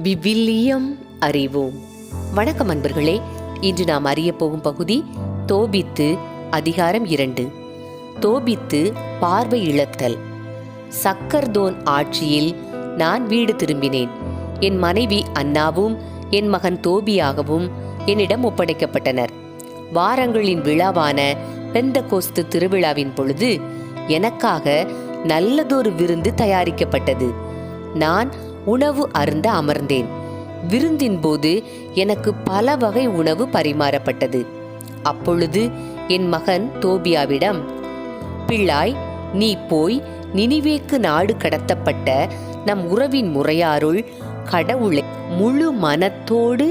விவிலியம் அறிவோம். வணக்கம் அன்பர்களே. இன்று நாம் அறிய போகும் பகுதி தோபித்து அதிகாரம் 2. தோபித்து பார்வை இழத்தல். சக்கர்தோன் ஆட்சியில் நான் வீடு திரும்பினேன். என் மனைவி அன்னாவும் என் மகன் தோபியாகவும் என்னிடம் ஒப்படைக்கப்பட்டனர். வாரங்களின் விழாவான பெந்தகோஸ்து திருவிழாவின் பொழுது எனக்காக நல்லதொரு விருந்து தயாரிக்கப்பட்டது. நான் உணவு அருந்த அமர்ந்தேன். விருந்தின் போது எனக்கு பல வகை உணவு பரிமாறப்பட்டது. அப்பொழுது என் மகன் தோபியாவிடம், பிள்ளாய், நீ போய் நினிவேக்கு நாடு கடத்தப்பட்ட நம் உறவின் முறையாருள் கடவுளை முழு மனத்தோடு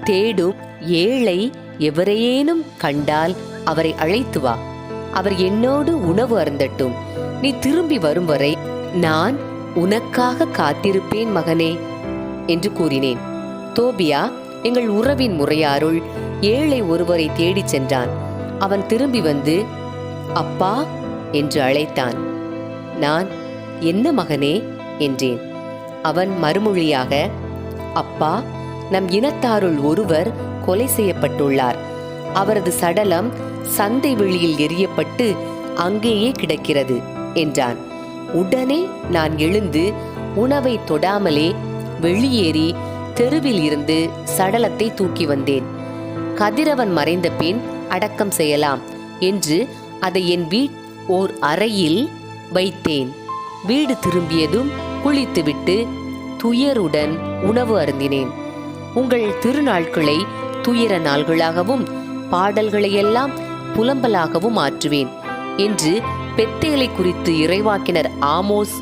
தேடும் ஏழை எவரையேனும் கண்டால் அவரை அழைத்து வா. அவர் என்னோடு உணவு அருந்தட்டும். நீ திரும்பி வரும் வரை நான் உனக்காக காத்திருப்பேன் மகனே என்று கூறினேன். தோபியா எங்கள் உறவின் முறையாருள் ஏழை ஒருவரை தேடிச் சென்றான். அவன் திரும்பி வந்து அப்பா என்று அழைத்தான். நான் என்ன மகனே என்றேன். அவன் மறுமொழியாக, அப்பா, நம் இனத்தாருள் ஒருவர் கொலை செய்யப்பட்டுள்ளார். அவரது சடலம் சந்தை வெளியில் எறியப்பட்டு அங்கேயே கிடக்கிறது என்றான். உடனே நான் எழுந்து உணவை தொடாமலே வெளியேறி தெருவில் இருந்து சடலத்தை தூக்கி வந்தேன். கதிரவன் மறைந்த பின் அடக்கம் செய்யலாம் என்று அதை என் ஓர் அறையில் வைத்தேன். வீடு திரும்பியதும் குளித்துவிட்டு துயருடன் உணவு அருந்தினேன். உங்கள் திருநாட்களை துயர நாள்களாகவும் பாடல்களையெல்லாம் புலம்பலாகவும் ஆற்றுவேன் என்று பெத்தேலை குறித்து இறைவாக்கினர் ஆமோஸ்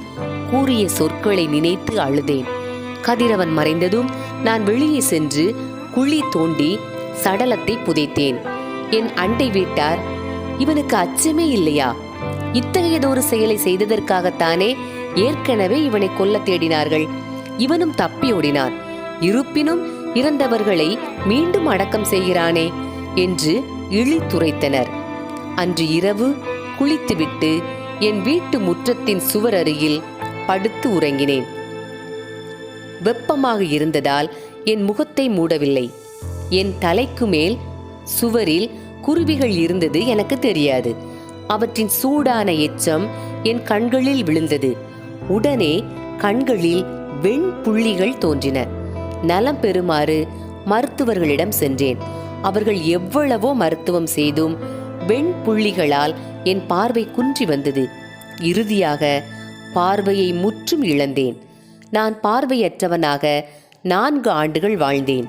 கூறிய சொற்களை நினைத்து அழுதேன். கதிரவன் மறைந்ததும் நான் வெளியே சென்று குழி தோண்டி சடலத்தை புதைத்தேன். என் அண்டை வீட்டார், இவனுக்கு அச்சமே இல்லையா? இத்தகையதொரு செயலை செய்ததற்காகத்தானே ஏற்கனவே இவனை கொல்ல தேடினார்கள். இவனும் தப்பி ஓடினான். இருப்பினும் இறந்தவர்களை மீண்டும் அடக்கம் செய்கிறானே என்று இழித்துரைத்தனர். அன்று இரவு குளித்துவிட்டு என் வீட்டு முற்றத்தின் சுவர் அருகில் படுத்து உறங்கினேன். வெப்பமாக இருந்ததால் என் முகத்தை மூடவில்லை. என் தலைக்கு மேல் சுவரில் குருவிகள் இருந்தது எனக்கு தெரியாது. அவற்றின் சூடான எச்சம் என் கண்களில் விழுந்தது. உடனே கண்களில் வெண்புள்ளிகள் தோன்றின. நலம் பெறுமாறு மருத்துவர்களிடம் சென்றேன். அவர்கள் எவ்வளவோ மருத்துவம் செய்தும் வெண்புள்ளிகளால் என் பார்வை குன்றி வந்தது. இறுதியாக பார்வையை முற்றும் இழந்தேன். நான் பார்வையற்றவனாக 4 ஆண்டுகள் வாழ்ந்தேன்.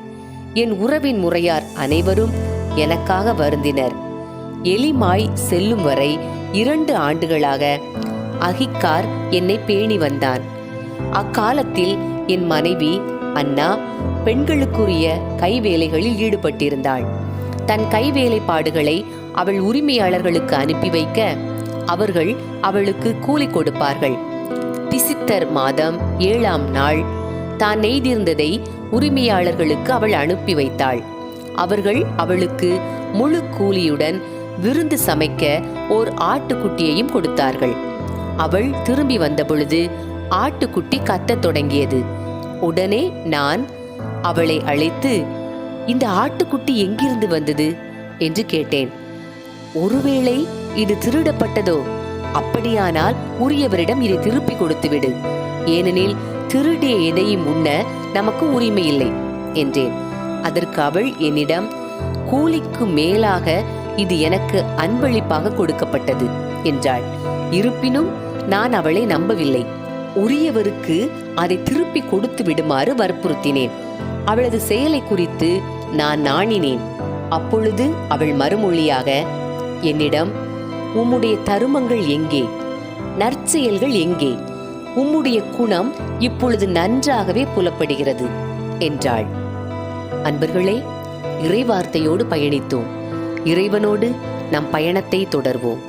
என் உறவின் முறையார் அனைவரும் எனக்காக வருந்தினர். எலிமாய் செல்லும் வரை 2 ஆண்டுகளாக அகிக்கார் என்னை பேணி வந்தான். அக்காலத்தில் என் மனைவி அன்னா பெண்களுக்குரிய கைவேலைகளில் ஈடுபட்டிருந்தாள். தன் கைவேலைப்பாடுகளை அவள் உரிமையாளர்களுக்கு அனுப்பி வைக்க அவர்கள் அவளுக்கு கூலி கொடுப்பார்கள். திசித்தர் மாதம் 7ஆம் நாள் தான் நெய்திருந்ததை உரிமையாளர்களுக்கு அவள் அனுப்பி வைத்தாள். அவர்கள் அவளுக்கு முழு கூலியுடன் விருந்து சமைக்க ஓர் ஆட்டுக்குட்டியையும் கொடுத்தார்கள். அவள் திரும்பி வந்த பொழுது ஆட்டுக்குட்டி கத்தத் தொடங்கியது. உடனே நான் அவளை அழைத்து, இந்த ஆட்டுக்குட்டி எங்கிருந்து வந்தது என்று கேட்டேன். ஒருவேளை இது திருடப்பட்டதோ? அப்படியானால் உரியவரிடம் இதை திருப்பி கொடுத்துவிடு. ஏனெனில் திருடிய எதையும் உண்ண நமக்கு உரிமை இல்லை என்றேன். அதற்கு அவள் என்னிடம், கூலிக்கு மேலாக இது எனக்கு அன்பளிப்பாக கொடுக்கப்பட்டது என்றாள். இருப்பினும் நான் அவளை நம்பவில்லை. உரியவருக்கு அதை திருப்பி கொடுத்து விடுமாறு வற்புறுத்தினேன். அவளது செயலை குறித்து நான் நாணினேன். அப்பொழுது அவள் மறுமொழியாக என்னிடம், உம்முடைய தருமங்கள் எங்கே? நற்செயல்கள் எங்கே? உம்முடைய குணம் இப்பொழுது நன்றாகவே புலப்படுகிறது என்றாள். அன்பர்களே, இறைவார்த்தையோடு பயணித்தோம். இறைவனோடு நம் பயணத்தை தொடர்வோம்.